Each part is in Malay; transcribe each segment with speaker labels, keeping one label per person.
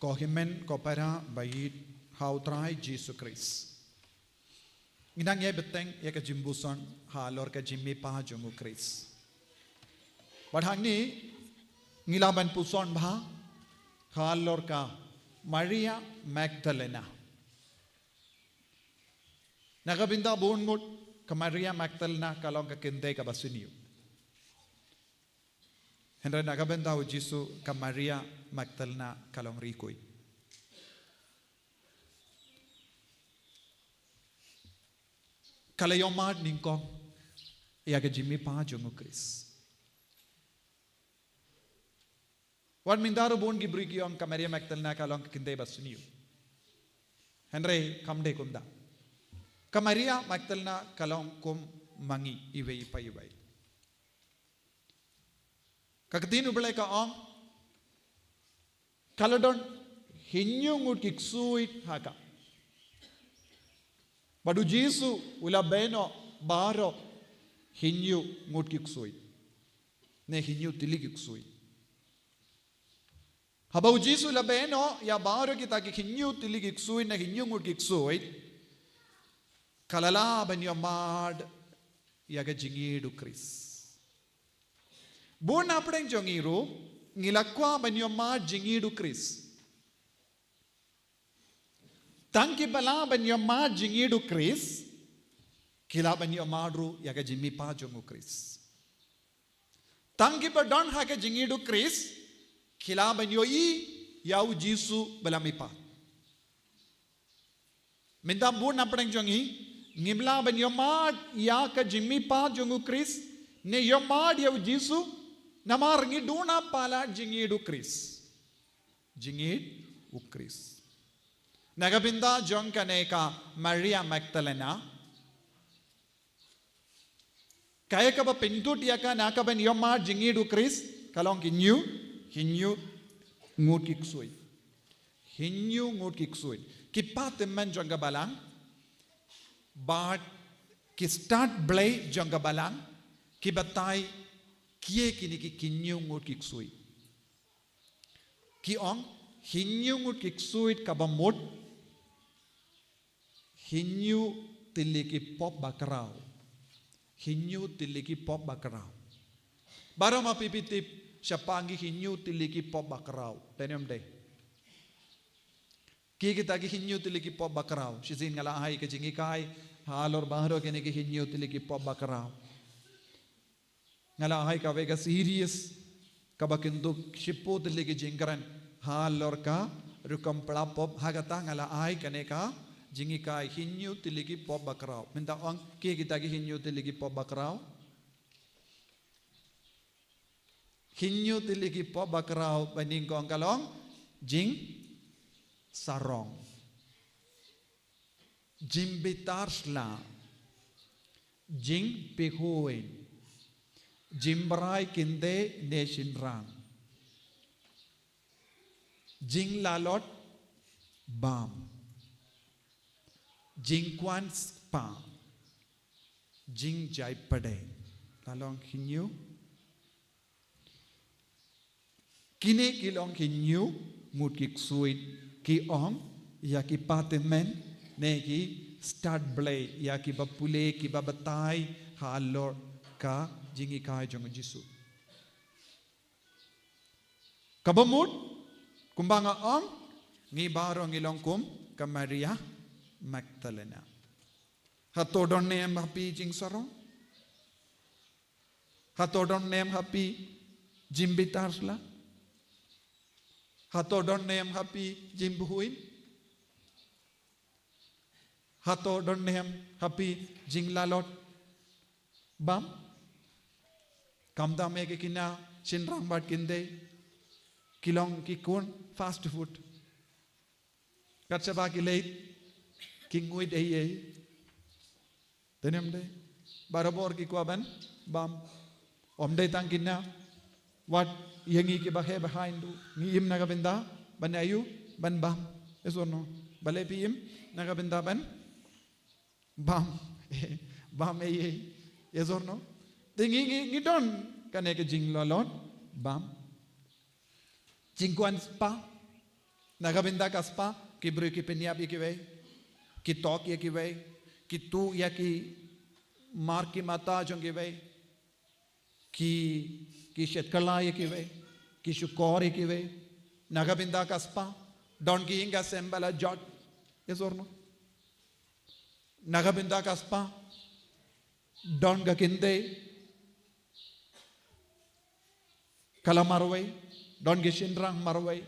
Speaker 1: Kohimen kopara bayit hautrai Jesu Christ. Inang ye beteng ye ka jimbuson halor ka jimmi pa jongu Christ. Badhangni ngilaban puson bha halor ka Maria Magdalena. Nagabinda bunmut ka Maria Magdalena kalong ka kinde ka basuniyo. Henry nagabinda o Jesu ka Maria Magdalena kalong rikoy. Kalayomad ningkong iaga Jimmy pa jongo Chris. Wan mindaro bon gibrigiyong ka Maria Magdalena kalong kinde basuniyo. Henry kamde kunda. Ka Maria Magdalena kalong kum mangi iway pa iway. Kakatinu belay ka ong kaladon hinyong ut kiksuit haka. Badu Jesu ula beno baro hinyu ngut kiksuit. Ne hinyu tili kiksuit. Habau Jesu ula beno ya baro kita ki hinyu tili kiksuit na hinyu ngut kiksuit. Kalala banyo mad yaga jingidu Chris. Bon apeng jongiru ngilakwa banyo mad jingidu Chris. Tangki bala banyo mad jingidu Chris. Kila banyo madru yaga jimmi pa jongu Chris. Tangki pa don haka jingidu Chris. Kila banyo i yau Jesu balami pa. Minda bon apeng jongi ngimla banyo mad yaka jimmi pa jongu Chris. Ne yomad yau Jesu namar ngiduna pala jingidu Chris. Jingid u Chris. Nagabinda jong kaneka Maria Magdalena. Kaya ka ba pintut yaka nakaban yomad jingidu Chris. Kalong hinyu ngut kiksuy. Hinyu ngut kiksuy. Kipateman jong gabalang. But ki start blay jong gabalang. Kibatay kiye kini ki kinyung ut kiksuit. Ki ong hinyung ut kiksuit kabamut hinyu tiliki pop bakraw. Hinyu tiliki pop bakraw. Baru mapipitip siya pangi hinyu tiliki pop bakraw. Tenyom day. Ki kita ki hinyu tiliki pop bakraw. Sizin ngalahay kajingikay halor bahro kini ki hinyu tiliki pop bakraw. Ngalahay ka vega serious kabakinduk shipo tiligi jingkaran halor ka rukam pelapop hagata ngalahay kaneka jingikai hinyu tiligi pop bakraw. Minta ong ki kita ki hinyu tiligi pop bakraw. Hinyu tiligi pop bakraw baning kong kalong jing sarong. Jimbitar jing pihuin. Jimbrai kinde nation rang. Jing lalot bam. Jing kwan spa. Jing jai pade. Lalong hinyu. Kine kilong hinyu ngut kiksuit ki ong ya ki patemen ne ki start blay ya ki bapule ki babatay halor ka jingi kai jong Jesu. Kabamut kumbanga ong ngi baro ngilong kum ka Maria Magdalena. Hatodon nem happy jing sarong. Hatodon nem happy jimbitarsla. Hatodon nem happy jimbuhuin. Hatodon nem happy jinglalot bam. Kamda meke kina sinrang bat kinde kilong kikun fast food. Katsaba kilait kinguit ay. Tenem de barabor ki kwaban bam omde tang kina what yangi ki bahe behind du ngim nagabinda ban ayu ban bam esono bale pim nagabinda ban bam bam ay esono tingi ngidon kaneke jing lolot bam jingkwan spa Nagabinda kaspa, ki bru ki penyap ikiwe, ki tok ikiwe, ki tu ya ki mar ki mata jong ikiwe, ki shetkala ikiwe, ki shukor ikiwe, nagabinda kaspa, don ki inga sembala jot, yes or no? Nagabinda kaspa, don ga kinde, kala marway, don gi shindrang marway.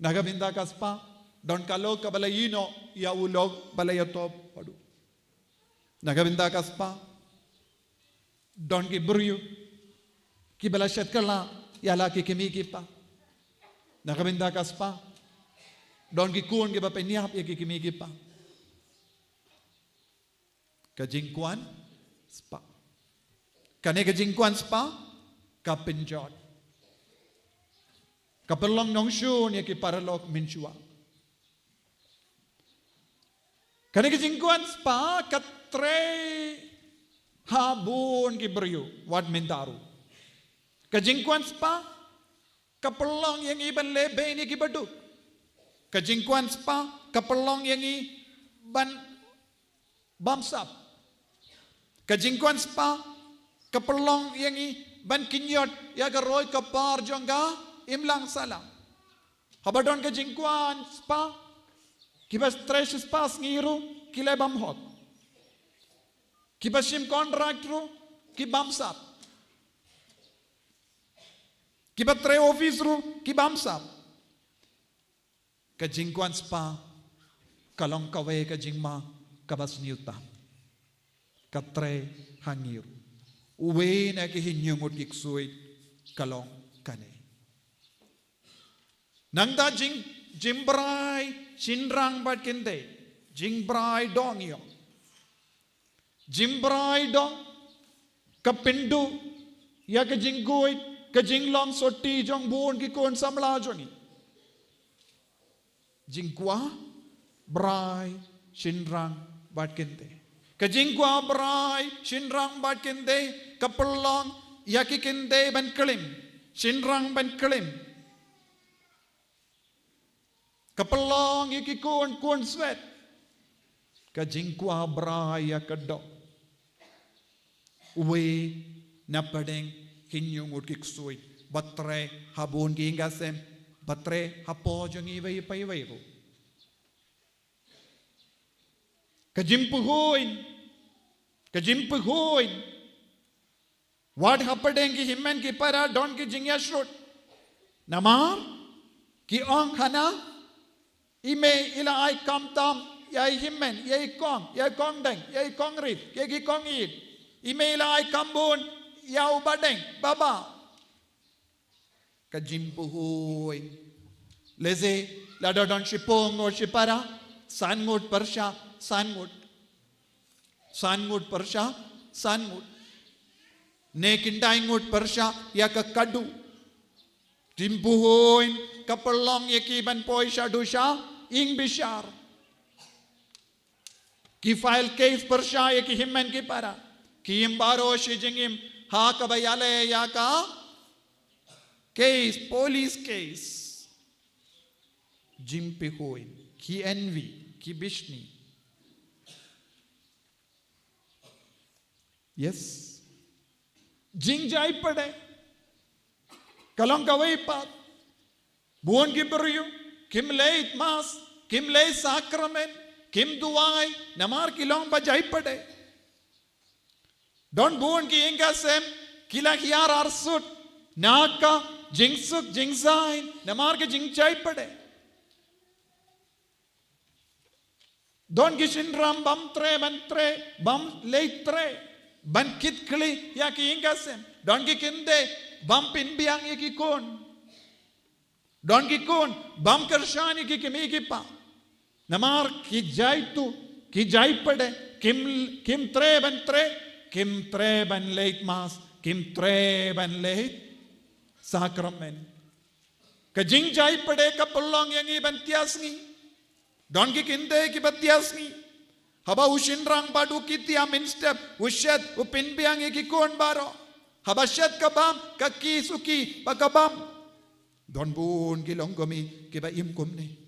Speaker 1: Nagabinda kaspa, don kalog kabalayino, ya ulog balayatob padu. Nagabinda kaspa, don ki buryu, ki balashat kala, yala ki kimiki pa. Nagabinda kaspa, don ki kun ki bapenyap ya ki kimiki pa. Kajingkuan spa. Kane kajingkuan spa, kapinjot. Kapelong nongshun ya ki paralok minchua. Kane kajingkuan spa, katre habun ki beryu, wat mintaru. Kajingkuan spa, kapelong yang iban lebe ni ki baduk. Kajingkuan spa, kapelong yang iban bamsap. Kajingkuan spa, kapelong yang ban kinyot ya garoy kapar jongga imlang salam. Habadon kajingkuan spa, kibas tres spas ngiru kilebam hot. Kibasim kontrakru kibamsap. Kibatre office ru kibamsap. Kajingkuan spa, kalong kawe kajingma kabas niuta. Katre hangir. Uwe na kihinyungot kiksuit kalong kane. Nangda jimbrai shinrang bat kinde. Jimbrai dong yo. Jimbrai dong kapindu ya kajingguit kajinglong soti jong buon kikon samla jongi. Jingkwa brai shinrang bat kinde. Kajingkwa brai shinrang bat kinde kapelong yaki kinde ban kelim shinrang ban kelim kapelong yaki kun sweat kajingkwa brai yakadok uwe napadeng hinyungut kiksuit batre habun gingasem batre hapo jong iway paiway ko kajimpuhoin what happened ki himmen ki para don ki jingya shrut namar ki ong khana ime ila ai kam tam yai himmen yai kong deng yai kong rit yai ki kong it ime ila ai kambun yau badeng baba kajimpuhoin leze lada don shipong or shipara sanmut parsha sanmut parsha sanmut nekindaingut parsha yaka kadu timpuhoin kapelong yakiban poi shadusha ing bishar ki file case parsha yaki himmen ki para ki imbaro shijingim ha kabayale yaka case police case jimpihoin ki envy ki bishni. Yes. Jingjai pade. Kalong kawai pat. Buon ki beryu. Kim leit mas. Kim leit sakramen. Kim duai. Namar kilong bajai pade. Don buon ki inga sem. Kila hiar arsut. Naka. Jingsuk jingsain. Namar ki jingjai pade. Don gishin ram bam tre ban tre. Bam leit tre. Ban kit kli ya ki ingasem don ki kinde bam pin biang ki kon don ki kon bam karshani ki kimi ki pa namar ki jai tu ki jai pade kim tre ban late mas kim tre ban late sakramen ka jing jai pade ka pullong yangi ban tiasni don ki kinde ki batiasni haba ushinrang badu kitia minstep ushet upin biang ki kon baro haba shet kabam kaki suki bakabam Don bun ki long komi ki ba im kumni.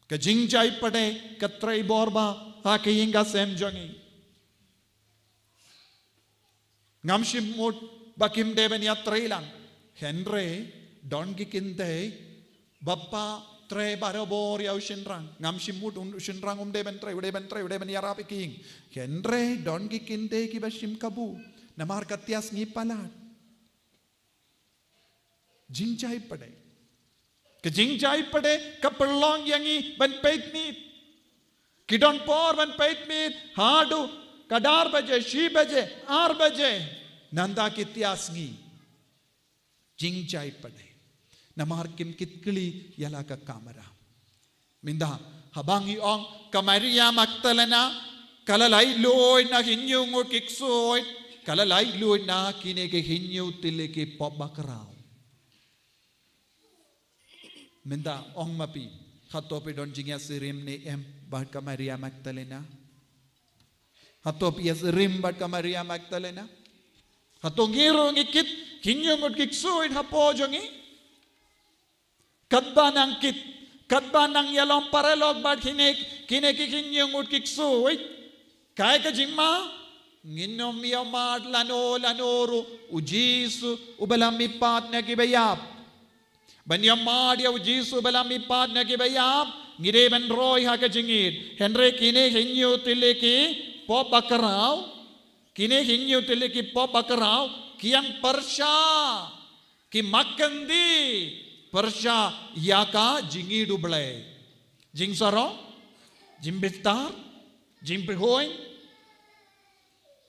Speaker 1: Ka jingjay pade ka tray borba ha ki inga sem jongi. Ngam shimut bakim deben ya trailang. Henry don ki kinte bappa tray barabor ya ushinrang. Ngam shimut ushinrang deben tray yarapi king. Henry don ki kinte ki ba shim kabu. Namar katyas ngi palat. Jingjay pade. Ka jingjay pade ka perlong yangi ban peit meet. Kidon por ban peit meet. Hadu kadar baje, she baje, ar baje. Nanda kityas ngi. Jingjay pade. Namar kim kitkili yala ka kamera. Minda habangi ong ka Maria Magdalena kalalay loy na hinyong kiksoy kalalay loy na kineke hinyo tiliki pobakraw. Minda ong mapi hatopi don jingya sirim ni bat ka Maria Magdalena. Hatopi sirim bat ka Maria Magdalena. Hatongiro ngikit hinyong kiksoy hapo jongi. Kadba nang kit kadba nang yalong parelog bat kineki hinyong kiksoy. Kaya ka jingma nginom yamad lanoro ujisu ubalamipat na kibayap. Banyamad yaw Jisu balami pad na kibayap ngide ban roy ha ka jingid. Henry kine hinyo tiliki pop bakaraw. Kine hinyo tiliki pop bakaraw kiyang Persya ki makandi Persya yaka jingid ublay. Jing saro jing bistar jing prihoy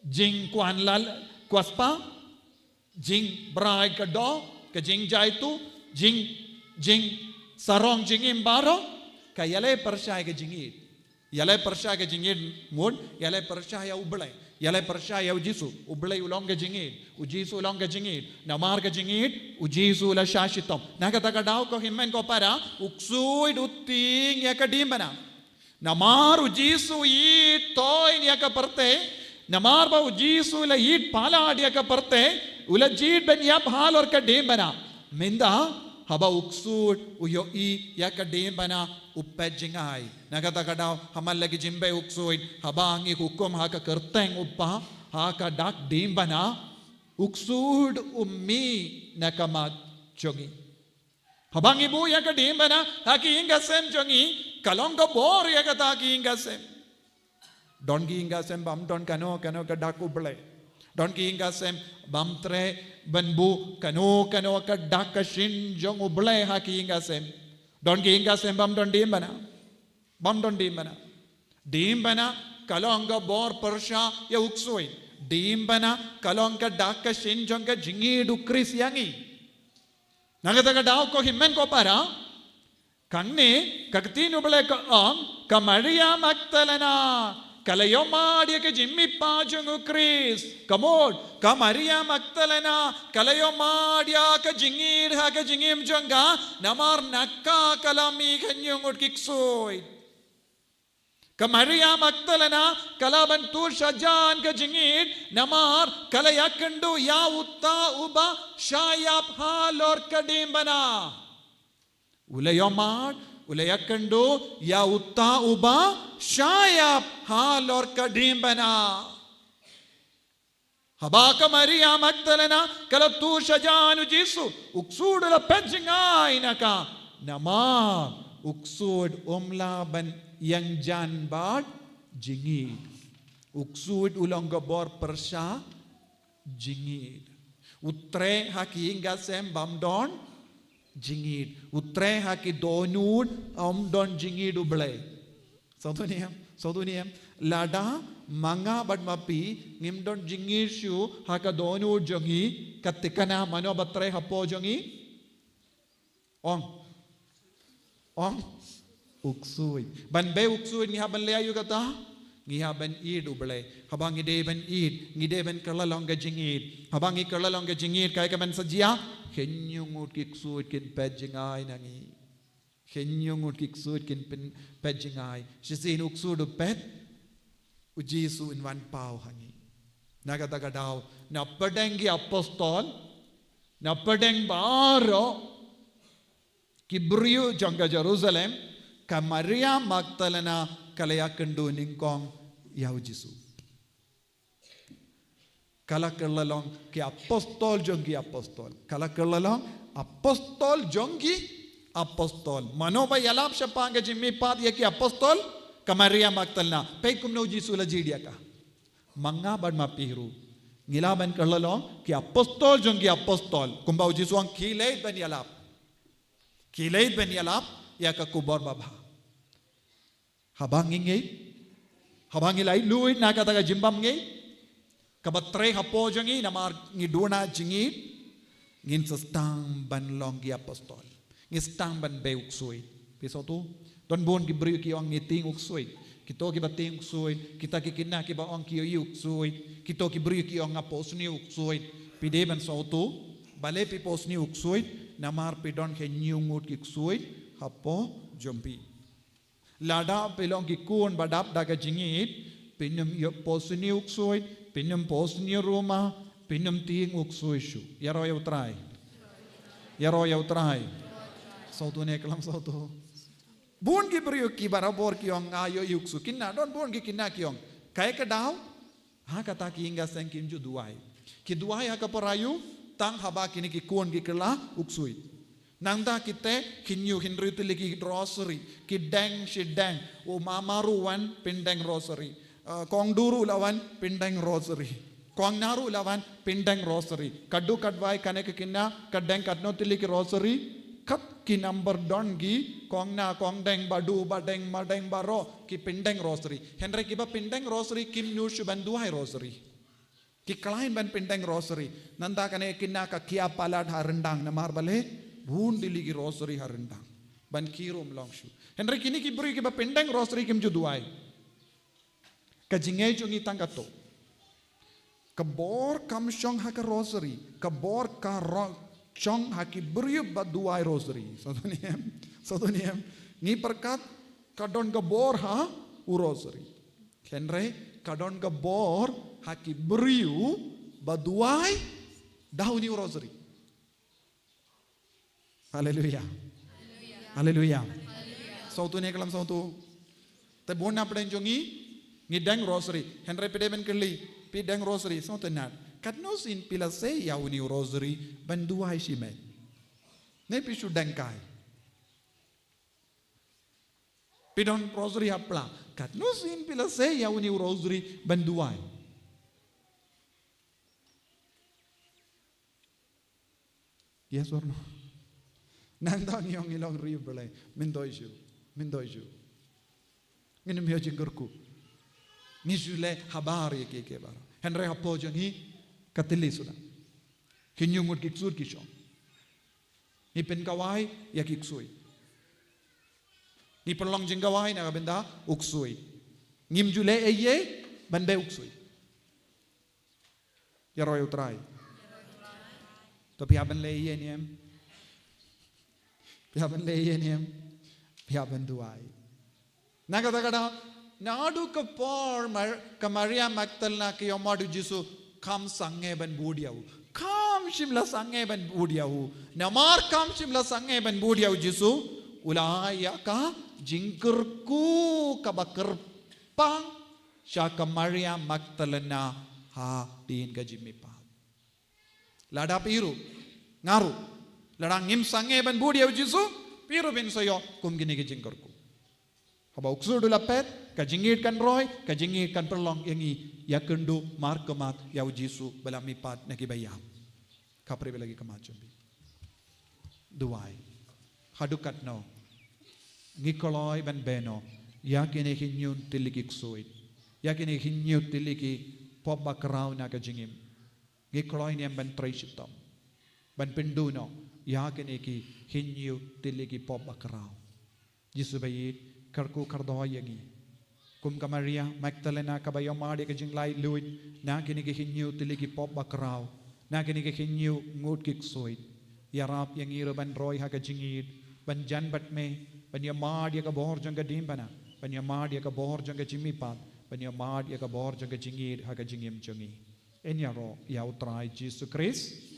Speaker 1: jing kuanlal kwaspa jing bray ka do ka jing jaitu jing sarong jingim baro ka yale Persya ke jingid. Yale Persya ke jingid ngun yale Persya ya ublay. Yale Persya ya ujisu ublay ulong ke jingid. Ujisu ulong ke jingid. Namar ke jingid ujisu la shashitom. Nakataka daw ko himmen ko para uksuid uting ya kadimbana. Namar ujisu it toy ya ka parte. Namar ba ujisu la it palad ya ka parte. Ula jid ben yap hal or kadimbana. Minda haba uksud uyo I yaka dembana uppejingay. Nakataka daw hamal lagi jimbe uksuid habangi hukum haka kerteng uppa haka dak dembana uksud ummi nakamat jongi. Habangi bu yaka dembana haki ingasem jongi kalonga bor yaka taki ingasem. Don ki ingasem bam don kano ka dak ublay. Don ki ingasem bam tre banbu kano ka dak shin jong ublay haki ingasem. Don ki ingasem bam don dembana. Bam don dembana kalonga bor Persya ya uksoi. Dembana kalonga dak shin jong ka jingi du Kris yangi. Nagataka daw ko himmen ko para kanne kaktin ublay ka ka Maria Magdalena Kalayomadia ka Jimmy Pajongu Chris. Kamod, ka Maria Magdalena, Kalayomadia ka jingir ha ka jingim jonga, namar nakka kalami kanyong kiksoy. Ka Maria Magdalena, kalaban tur shajan ka jingir, namar kalayakandu ya utta uba shayap halor kadimbana. Ulayomad, ulayakando ya utta uba shayap halor kadimbana. Habaka Maria Magdalena kalatu shajanu Jisu uksud la pejingay naka nama uksud umlaban yang janbad jingid uksud ulonggabor Persya jingid utre haki ingasem bamdon jingid utre haki donud amdon jingid ublay Sauduniam lada manga badmapi ngimdon jingishu haka donud jongi katikana mano batre hapo jongi ong uksui ban be uksui ni haban leayu kata ngi haban id ublay habang ideben id ngideben kalalonga jingid habang kalalonga jingid kay kaman sajia kenyungut kiksuit kin pejingay nangi kenyungut kiksuit kin pejingay sisin uksudu pet ujisu in one pau hangi nagatagadaw na padengi apostol na pedeng baro Kibriyo jangka Jerusalem ka Maria Magdalena kalayakendu ningkong yahu Jisu. Kalakelalong ki apostol jonggi apostol. Kalakelalong apostol jonggi apostol. Manoba yalap syapanga jimmi pat ya ki apostol ka Maria Magdalena. Peikum no Jisu la jidia ka. Manga bad mapiru. Ngilaban kelalong ki apostol jonggi apostol. Kumbau Jisu ang kilay ben yalap. Kilay ben yalap ya ka kubor babha. Habang ilay luit na kataga jimbam ngay. Kabatre hapo jangi namar ngiduna jingit. Ngin sastang ban long gi apostol. Ngistang ban be uksoy. Piso tu. Don bon gibriyo ki ang ngiting uksoy. Kito ki bating uksoy. Kita kikina ki ba ang kiyo uksoy. Kito ki briyo ki ang apos ni uksoy. Pide ban so tu. Bale pi pos ni uksoy. Namar pidon ke nyungut ki uksoy. Hapo jompi. Lada pelong ki kun badap daga jingit. Pinum pos ni uksoy. Pinum pos ni rumah. Pinum ting uksoy shu. Yaro yaw try. Yaro yaw try. Sautu ne kalam sautu. Buon ki beriyo ki barabor ki ong ayo yuksu. Kinna don buon ki kinna ki ong. Kaya ka daw. Ha kata ki inga sen ki inju duwai. Ki duwai ha kaparayu. Tang haba kini ki kuon ki kela uksui. Nangda kite kinyu hinri tili ki rosary. Ki deng si deng. O mamaruan pindeng rosary. Kong duru lawan pindeng rosary. Kong naru lawan pindeng rosary. Kaddu kadwai kanek kinna kadeng kadno tili ki rosary. Kat ki number don gi kong na kong deng badu badeng madeng baro ki pindeng rosary. Henry kiba pindeng rosary kim nyushu banduai rosary. Ki klain ban pindeng rosary. Nanda kane kinna ka kia palad harendang namar bale bun dili ki rosary harendang. Ban kirum longshu. Henry kini ki beri kiba pindeng rosary kim juduai. Ka jingay jungi tangkato. Kabor kam syong haka rosary. Kabor ka chong haki beriup baduai rosary. Satu niem. Ni perkat kadon kabor ha u rosary. Henry kadon kabor haki beriu baduai daun ni rosary. Haleluya. Haleluya. Sautu ni kalam sautu. Te bon na peden jongi ngidang rosary. Henry pedemen keli pidang rosary sautu nat. Kadno sin pila se yaw ni rosary banduai simen. Ne pisu dangkai. Pidon rosary hapla. Kadno sin pila se yaw ni rosary banduai. Yes or no? Nanda ni yung ilong riyo balay. Mindoy siyo. Nginam hiyo jingurku. Nijule habari ke bara. Henry hapo jangi katili sudah. Kinyungut kiksur kishong. Ni penkawai ya kiksui. Ni pelong jingkawai na kabenda uksui. Ngim jule eye bande uksui. Ya roy utrai. Tapi haban le eye niem. Haban le eye niem. Haban duai. Nakata nadu kapor ka Maria Magdalena ki yomadu Jisu kam sange ban budiau. Kam shimla sange ban budiau. Namar kam shimla sange ban budiau Jisu. Ulaya ka jingkurku kabakerpang siya ka Maria Magdalena ha din ka jimipa. Lada piru ngaru. Lada ngim sange ban budiau Jisu. Piru bin sayo kum gini ka jingkurku. Haba uksur du lapet, kajingit kan roy, kajingit kan perlong yangi yakendu markemat yau Jisu balamipat nakibayam. Kapre lagi kamacambi. Duai. Hadukat no. Ngikoloy ban beno. Yakini hinyun tiliki ksuit. Yakini hinyun tiliki pop bakraw na kajingim. Ngikoloy niyang ban traisitam. Ban penduno. Yakini ki hinyu tiliki pop bakraw. Jisu bayit. Karku kardoy yagi. Kum ka Maria Magdalena kabayo madi ka jinglay luit na kini ki hinyu tiliki pop bakraw na kini ki hinyu ngut kiksoit yarap yang iro ban roy ha ka jingid ban jan batme ban yamad ya ka bohor jang ka dimbana ban yamad ya ka bohor jang ka jimipat ban yamad ya ka bohor jang ka jingid ha ka jingim jangi en yaro ya utrai Jesus Christ